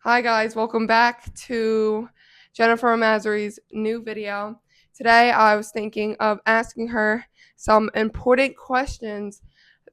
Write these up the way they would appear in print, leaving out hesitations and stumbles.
Hi guys, welcome back to Jennifer Mazuri's new video. Today I was thinking of asking her some important questions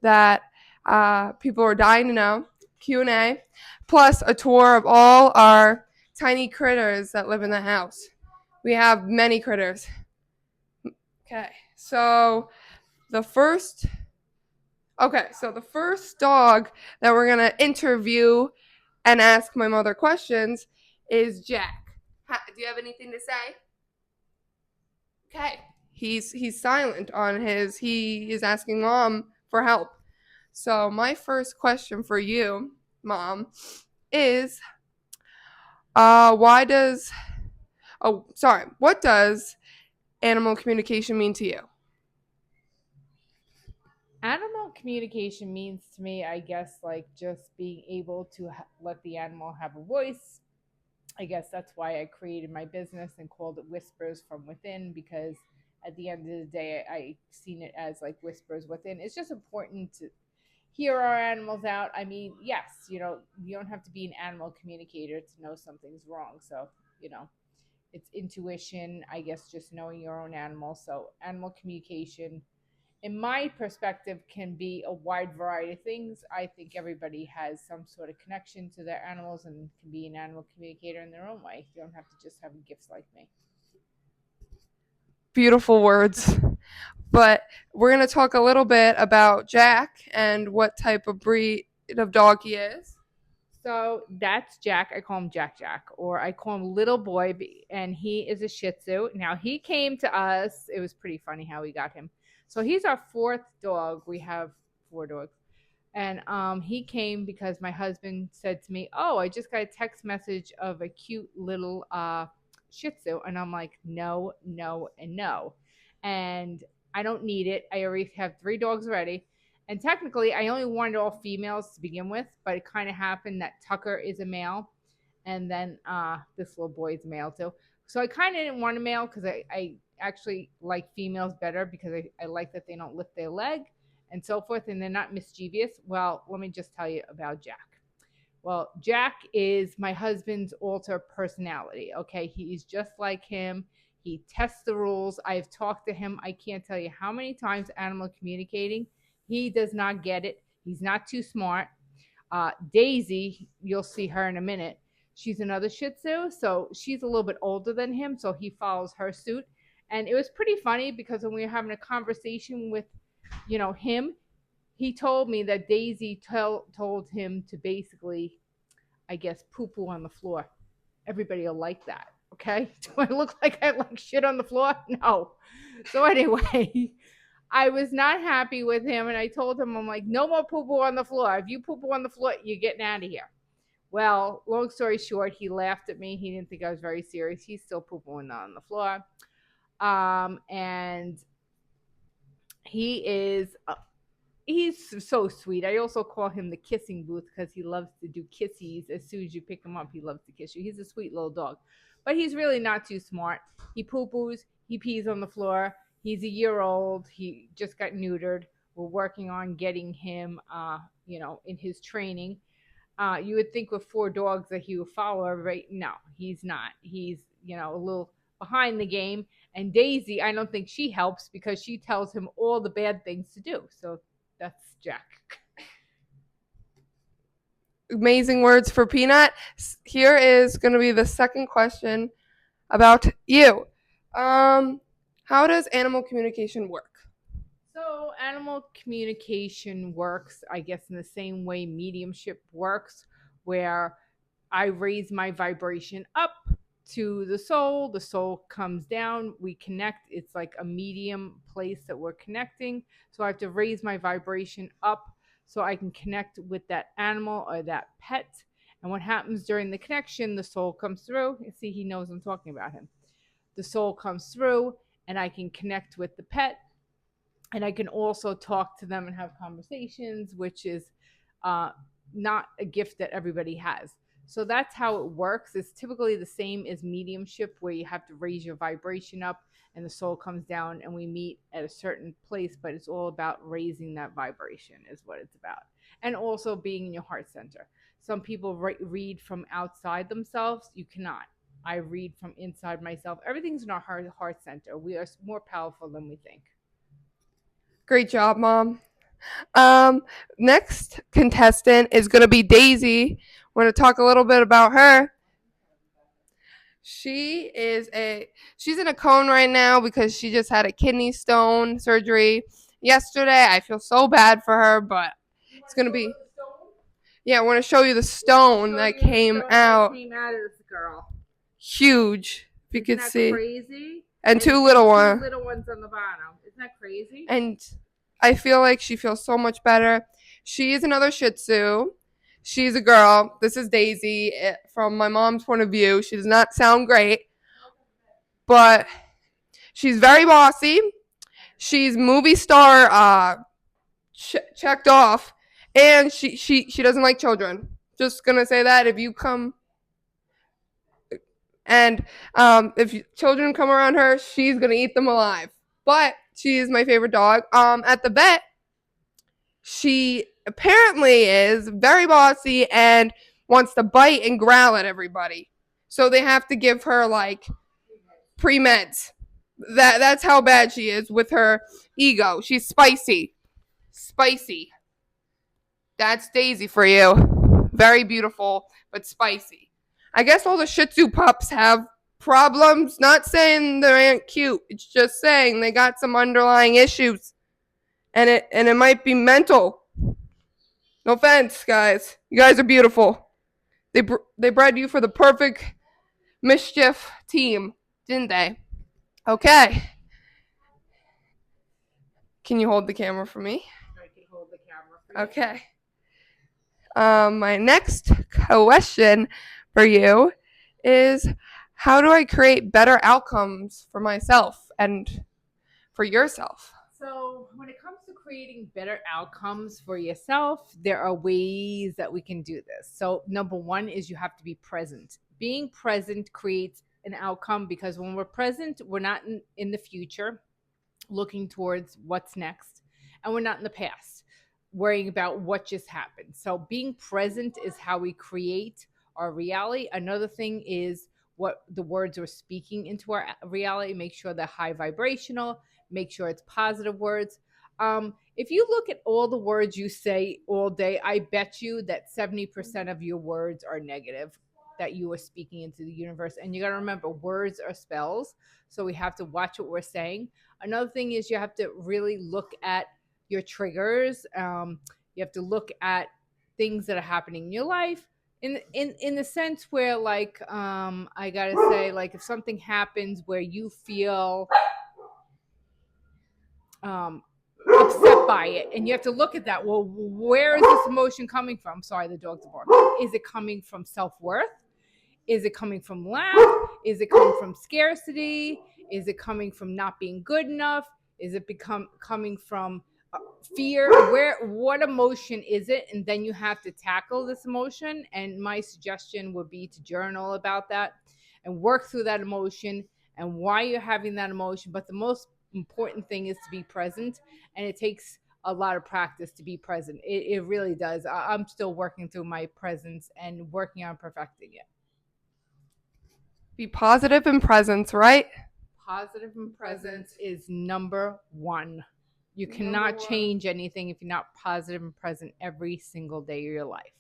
that people are dying to know, Q&A, plus a tour of all our tiny critters that live in the house. We have many critters. Okay, so the first the first dog that we're gonna interview and ask my mother questions is Jack. Do you have anything to say? Okay. He's silent on his. He is asking mom for help. So my first question for you, mom, is why does what does animal communication mean to you? Animal communication means to me, I guess, like just being able to let the animal have a voice. I guess that's why I created my business and called it Whispers from Within, because at the end of the day, I seen it as like whispers within. It's just important to hear our animals out. I mean, yes, you don't have to be an animal communicator to know something's wrong. So, you know, it's intuition, I guess, just knowing your own animal. So, animal communication in my perspective, can be a wide variety of things. I think everybody has some sort of connection to their animals and can be an animal communicator in their own way. You don't have to just have gifts like me. Beautiful words. But we're going to talk a little bit about Jack and what type of breed of dog he is. So that's Jack. I call him Jack Jack, or I call him Little Boy, and he is a Shih Tzu. Now he came to us. It was pretty funny how we got him. So he's our fourth dog. We have four dogs. And he came because my husband said to me, "Oh, I just got a text message of a cute little Shih Tzu," and I'm like, "No, no, and no." And I don't need it. I already have three dogs already. And technically, I only wanted all females to begin with, but it kind of happened that Tucker is a male, and then this little boy is a male too. So I kind of didn't want a male because I actually like females better because I like that they don't lift their leg and so forth, and they're not mischievous. Well, let me just tell you about Jack. Well, Jack is my husband's alter personality. Okay, he's just like him. He tests the rules. I've talked to him. I can't tell you how many times animal communicating. He does not get it. He's not too smart. Daisy, you'll see her in a minute. She's another Shih Tzu, so she's a little bit older than him, so he follows her suit. And it was pretty funny because when we were having a conversation with, him, he told me that Daisy told him to basically, I guess, poo poo on the floor. Everybody will like that. Okay. Do I look like I like shit on the floor? No. So anyway, I was not happy with him, and I told him, I'm like, no more poo poo on the floor. If you poo poo on the floor, you're getting out of here. Well, long story short, he laughed at me. He didn't think I was very serious. He's still poo pooing on the floor. And he is he's so sweet. I also call him the kissing booth because he loves to do kissies. As soon as you pick him up, he loves to kiss you. He's a sweet little dog, but he's really not too smart. He poo poos, he pees on the floor. He's a year old. He just got neutered. We're working on getting him, in his training. You would think with four dogs that he would follow everybody. No, he's not. He's, a little behind the game. And Daisy, I don't think she helps because she tells him all the bad things to do. So that's Jack. Amazing words for Peanut. Here is going to be the second question about you. How does animal communication work? So, animal communication works, I guess, in the same way mediumship works, where I raise my vibration up to the soul comes down, we connect. It's like a medium place that we're connecting. So, I have to raise my vibration up so I can connect with that animal or that pet. And what happens during the connection, the soul comes through. You see, he knows I'm talking about him. The soul comes through, and I can connect with the pet, and I can also talk to them and have conversations, which is uh, not a gift that everybody has. So that's how it works. It's typically the same as mediumship, where you have to raise your vibration up and the soul comes down and we meet at a certain place, but it's all about raising that vibration, is what it's about. And also being in your heart center. some people read from outside themselves. You cannot. I read from inside myself. Everything's in our heart center. We are more powerful than we think. Great job, Mom. Next contestant is going to be Daisy. We're going to talk a little bit about her. She's in a cone right now because she just had a kidney stone surgery yesterday. I feel so bad for her, but it's going to be. Yeah, I want to show you the stone that came out. Came out of this girl. Huge. If you Isn't could that see. crazy? And two little ones. Two little ones on the bottom. Isn't that crazy? And I feel like she feels so much better. She is another Shih Tzu. She's a girl. This is Daisy. From my mom's point of view, she does not sound great, but she's very bossy. She's movie star checked off, and she doesn't like children. Just gonna say that if you come and if children come around her, she's gonna eat them alive. But she is my favorite dog. At the vet, she apparently is very bossy and wants to bite and growl at everybody. So they have to give her like pre-meds. That's how bad she is with her ego. She's spicy. Spicy. That's Daisy for you. Very beautiful, but spicy. I guess all the Shih Tzu pups have problems. Not saying they aren't cute. It's just saying they got some underlying issues. And it might be mental. No offense, guys. You guys are beautiful. They bred you for the perfect mischief team, didn't they? Okay. Can you hold the camera for me? I can hold the camera for you. Okay. My next question for you is, how do I create better outcomes for myself and for yourself? So when it comes to creating better outcomes for yourself, there are ways that we can do this. So number one is you have to be present. Being present creates an outcome because when we're present, we're not in the future looking towards what's next, and we're not in the past worrying about what just happened. So being present is how we create our reality. Another thing is what the words we're speaking into our reality. Make sure they're high vibrational. Make sure it's positive words. If you look at all the words you say all day, I bet you that 70% of your words are negative that you are speaking into the universe. And you got to remember, words are spells. So we have to watch what we're saying. Another thing is you have to really look at your triggers. You have to look at things that are happening in your life. In the sense where, like, I gotta say, like, if something happens where you feel upset by it, and you have to look at that. Well, where is this emotion coming from? Sorry, the dog's barking. Is it coming from self-worth? Is it coming from lack? Is it coming from scarcity? Is it coming from not being good enough? Is it coming from fear? What emotion is it? And then you have to tackle this emotion. And my suggestion would be to journal about that and work through that emotion and why you're having that emotion. But the most important thing is to be present, and it takes a lot of practice to be present. It really does. I'm still working through my presence and working on perfecting it. Be positive and presence, right? Positive and presence is number one. You cannot change anything if you're not positive and present every single day of your life.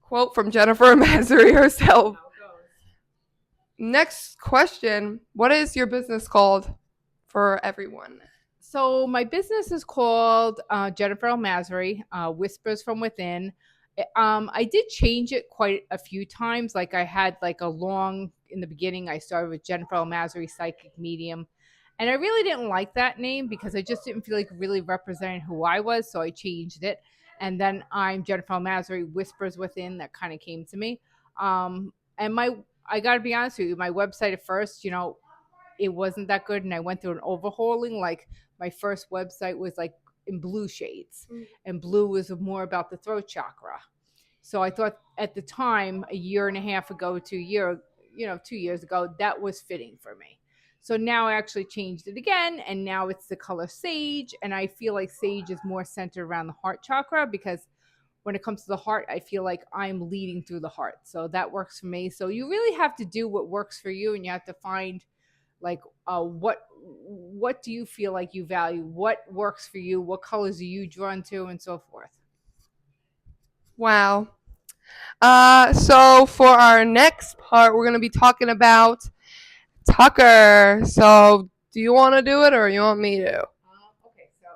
Quote from Jennifer Mazzari herself. Next question. What is your business called for everyone? So my business is called Jennifer Mazzari, Whispers from Within. I did change it quite a few times. Like I had like in the beginning, I started with Jennifer Mazzari, Psychic Medium. And I really didn't like that name because I just didn't feel like really representing who I was. So I changed it. And then I'm Jennifer Mazzari, Whispers Within. That kind of came to me. And I got to be honest with you, my website at first, it wasn't that good. And I went through an overhauling. Like my first website was like in blue shades, and blue was more about the throat chakra. So I thought at the time, a year and a half ago, 2 years ago, that was fitting for me. So now I actually changed it again, and now it's the color sage. And I feel like sage is more centered around the heart chakra because when it comes to the heart, I feel like I'm leading through the heart. So that works for me. So you really have to do what works for you, and you have to find like what do you feel like you value, what works for you, what colors are you drawn to, and so forth. Wow. So for our next part, we're gonna be talking about Tucker. So do you want to do it or you want me to? Okay, so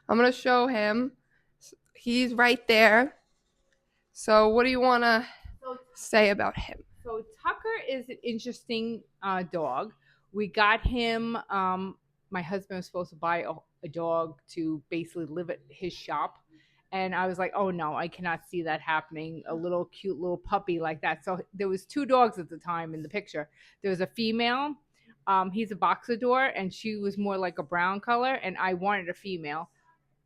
I'm gonna show him. He's right there. So what do you want to so say about him? So Tucker is an interesting dog. We got him. My husband was supposed to buy a dog to basically live at his shop, and I was like, "Oh no, I cannot see that happening." A little cute little puppy like that. So there was two dogs at the time in the picture. There was a female. He's a boxador, and she was more like a brown color, and I wanted a female.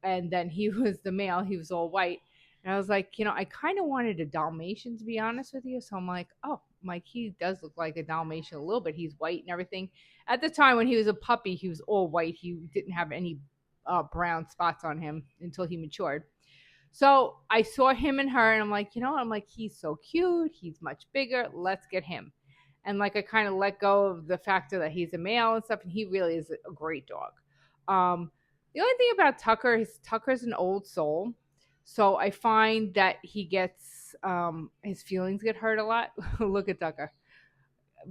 And then he was the male. He was all white. And I was like, I kind of wanted a Dalmatian, to be honest with you. So I'm like, oh, Mike, he does look like a Dalmatian a little bit. He's white and everything. At the time when he was a puppy, he was all white. He didn't have any brown spots on him until he matured. So I saw him and her, and I'm like, I'm like, he's so cute. He's much bigger. Let's get him. And like, I kind of let go of the factor that he's a male and stuff, and he really is a great dog. The only thing about Tucker is Tucker's an old soul. So I find that he gets his feelings get hurt a lot. Look at Tucker.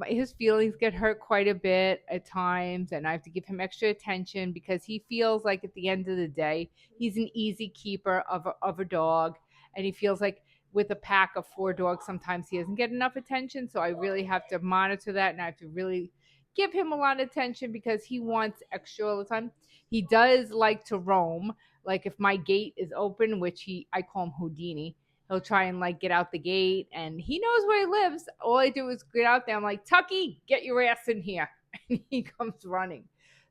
His feelings get hurt quite a bit at times, and I have to give him extra attention because he feels like at the end of the day, he's an easy keeper of a dog, and he feels like with a pack of four dogs, sometimes he doesn't get enough attention. So I really have to monitor that, and I have to really give him a lot of attention because he wants extra all the time. He does like to roam. Like if my gate is open, which I call him Houdini, he'll try and like get out the gate, and he knows where he lives. All I do is get out there. I'm like, Tucky, get your ass in here. And he comes running.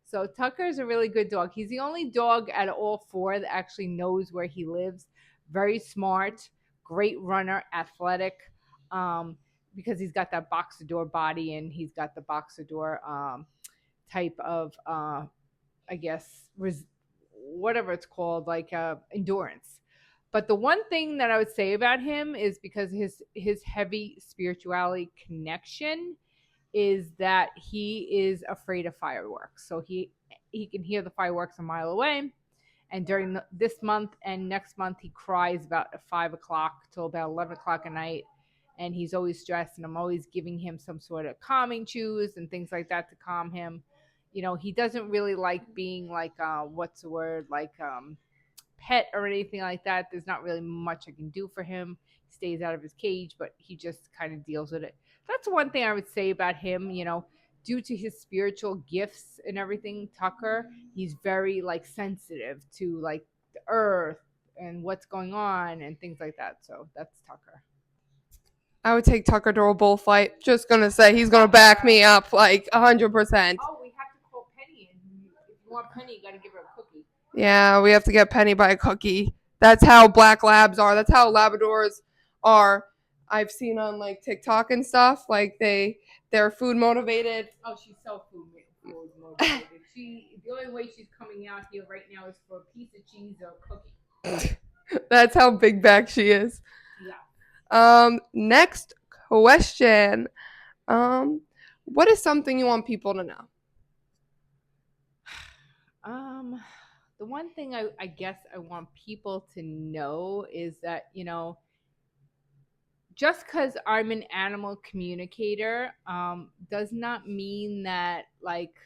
So Tucker's a really good dog. He's the only dog out of all four that actually knows where he lives. Very smart, great runner, athletic. Because he's got that boxador body, and he's got the boxador type of I guess whatever it's called, like endurance. But the one thing that I would say about him is because his heavy spirituality connection is that he is afraid of fireworks. So he can hear the fireworks a mile away. And during this month and next month, he cries about 5 o'clock till about 11 o'clock at night. And he's always stressed, and I'm always giving him some sort of calming chews and things like that to calm him. He doesn't really like being like what's the word, like pet or anything like that. There's not really much I can do for him. He stays out of his cage, but he just kind of deals with it. That's one thing I would say about him. Due to his spiritual gifts and everything, Tucker, he's very like sensitive to like the earth and what's going on and things like that. So that's Tucker. I would take Tucker to a bullfight. Just gonna say he's gonna back me up like 100%. Oh, we have to call Penny, and if you want Penny, you got to give her a cookie. Yeah, we have to get Penny by a cookie. That's how black labs are. That's how Labradors are. I've seen on like TikTok and stuff. Like they're food motivated. Oh, she's so food motivated. The only way she's coming out here right now is for a piece of cheese or a cookie. That's how big back she is. Yeah. Next question. What is something you want people to know? The one thing I guess I want people to know is that, just because I'm an animal communicator, does not mean that, like,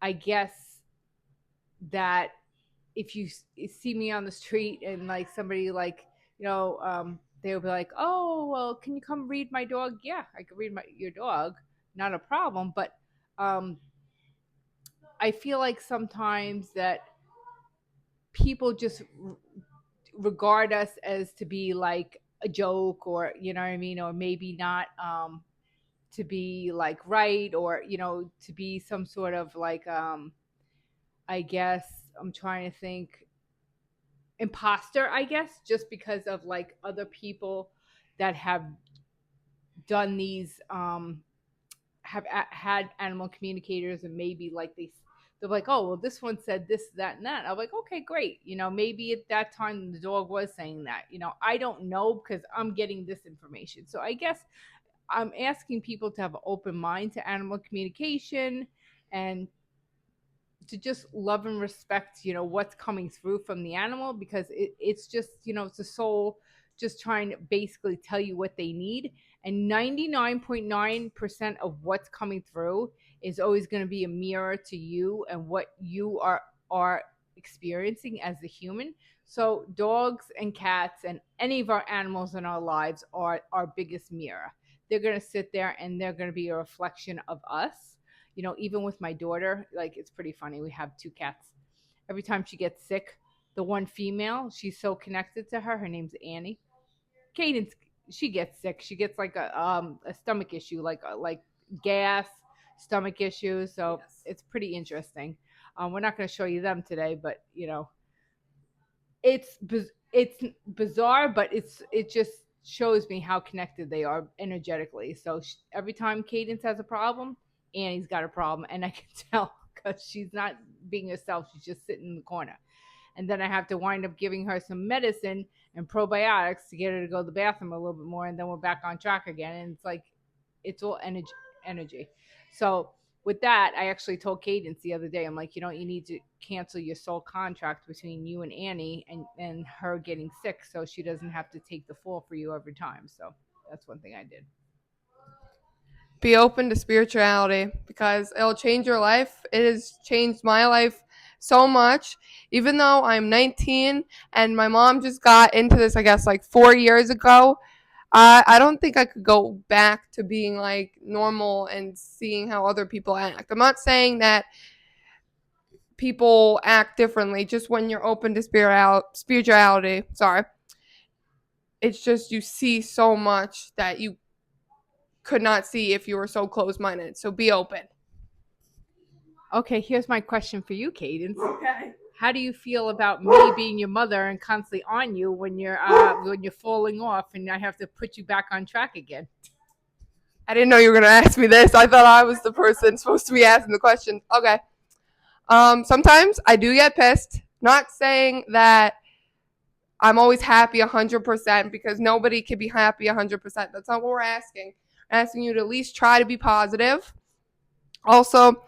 I guess that if you see me on the street and like somebody like, they'll be like, oh, well, can you come read my dog? Yeah, I can read your dog. Not a problem. But I feel like sometimes that people just regard us as to be like a joke, or you know what I mean, or maybe not to be like right, or to be some sort of like I guess I'm trying to think, imposter, I guess, just because of like other people that have done these have had animal communicators, and maybe like they they're like, oh, well, this one said this, that, and that. I'm like, okay, great. Maybe at that time the dog was saying that. I don't know because I'm getting this information. So I guess I'm asking people to have an open mind to animal communication and to just love and respect, what's coming through from the animal, because it's just, it's a soul just trying to basically tell you what they need. And 99.9% of what's coming through is always going to be a mirror to you and what you are experiencing as a human. So dogs and cats and any of our animals in our lives are our biggest mirror. They're going to sit there and they're going to be a reflection of us. Even with my daughter, like, it's pretty funny. We have two cats. Every time she gets sick, the one female, she's so connected to her. Her name's Annie. Cadence, she gets sick. She gets like a stomach issue, like gas, stomach issues. So Yes. it's pretty interesting. We're not going to show you them today, but it's bizarre, but it just shows me how connected they are energetically. So every time Cadence has a problem, Annie's got a problem, and I can tell because she's not being herself. She's just sitting in the corner. And then I have to wind up giving her some medicine and probiotics to get her to go to the bathroom a little bit more, and then we're back on track again. And it's like, it's all energy. So with that, I actually told Cadence the other day, I'm like, you need to cancel your sole contract between you and Annie and her getting sick, so she doesn't have to take the fall for you every time. So that's one thing I did. Be open to spirituality because it'll change your life. It has changed my life so much. Even though I'm 19 and my mom just got into this, I guess, like 4 years ago, I don't think I could go back to being like normal and seeing how other people act. I'm not saying that people act differently, just when you're open to spirituality. Sorry. It's just you see so much that you could not see if you were so close-minded. So be open. Okay, here's my question for you, Cadence. Okay. How do you feel about me being your mother and constantly on you when you're falling off and I have to put you back on track again? I didn't know you were gonna ask me this. I thought I was the person supposed to be asking the question. Okay. Sometimes I do get pissed. Not saying that I'm always happy 100% because nobody can be happy 100%. That's not what we're asking. We're asking you to at least try to be positive. Also,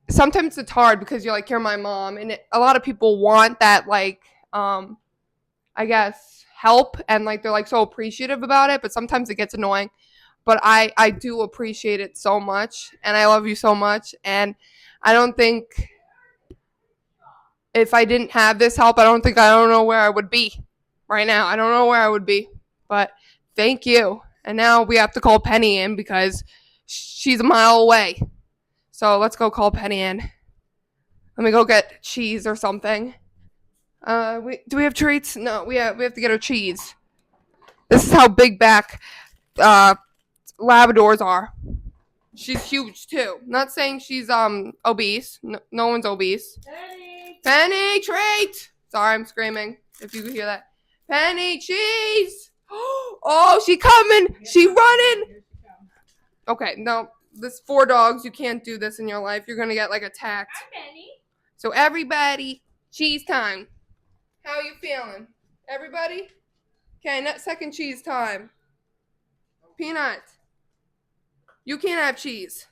sometimes it's hard because you're my mom, and a lot of people want that, like, I guess, help, and like they're like so appreciative about it, but sometimes it gets annoying. But I do appreciate it so much, and I love you so much, and I don't think if I didn't have this help, I don't know where I would be right now. I don't know where I would be, but thank you. And now we have to call Penny in because she's a mile away. So let's go call Penny in. Let me go get cheese or something. Do we have treats? No, we have to get her cheese. This is how big back Labradors are. She's huge too. Not saying she's obese. No one's obese. Penny, treat! Sorry, I'm screaming. If you could hear that. Penny, cheese! Oh, she coming! She running! Okay, no. This 4 dogs. You can't do this in your life. You're gonna get like attacked. Hi, Penny. So everybody, cheese time. How you feeling? Everybody? Okay, second cheese time. Peanut. You can't have cheese.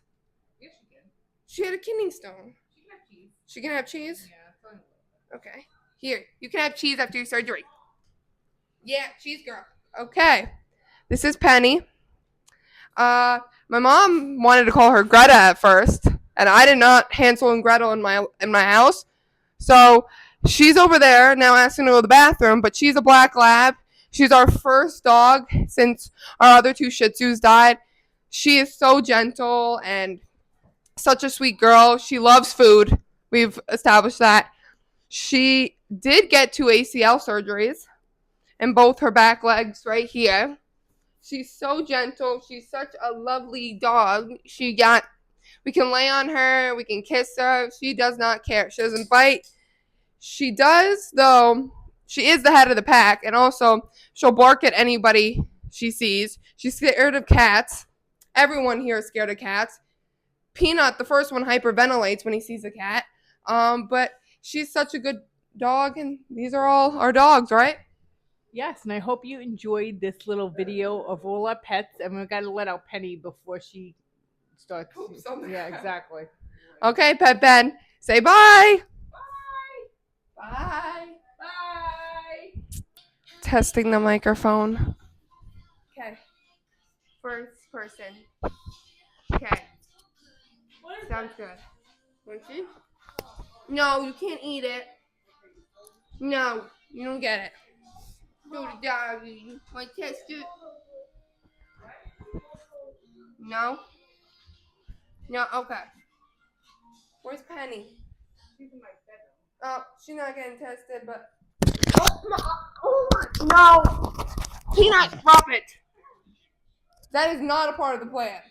Yes, you can. She had a kidney stone. She can have cheese. She can have cheese? Yeah, it's fine. Okay. Here, you can have cheese after your surgery. Yeah, cheese girl. Okay. This is Penny. My mom wanted to call her Greta at first, and I did not Hansel and Gretel in my house. So she's over there now asking to go to the bathroom, but she's a black lab. She's our first dog since our other 2 Shih Tzus died. She is so gentle and such a sweet girl. She loves food. We've established that. She did get 2 ACL surgeries in both her back legs right here. She's so gentle. She's such a lovely dog. We can lay on her. We can kiss her. She does not care. She doesn't bite. She does, though. She is the head of the pack, and also she'll bark at anybody she sees. She's scared of cats. Everyone here is scared of cats. Peanut, the first one, hyperventilates when he sees a cat. But she's such a good dog, and these are all our dogs, right? Yes, and I hope you enjoyed this little video of all our pets. And we've got to let out Penny before she starts. Poops on the Yeah, ground. exactly. Okay, Pet Ben, say bye. Bye. Bye. Bye. Testing the microphone. Okay. First person. Okay. Sounds good. Want you? No, you can't eat it. No, you don't get it. Go to doggy. Want to test it? No? No, okay. Where's Penny? She's in my bed. Oh, she's not getting tested, but. No! Peanut, drop it! That is not a part of the plan.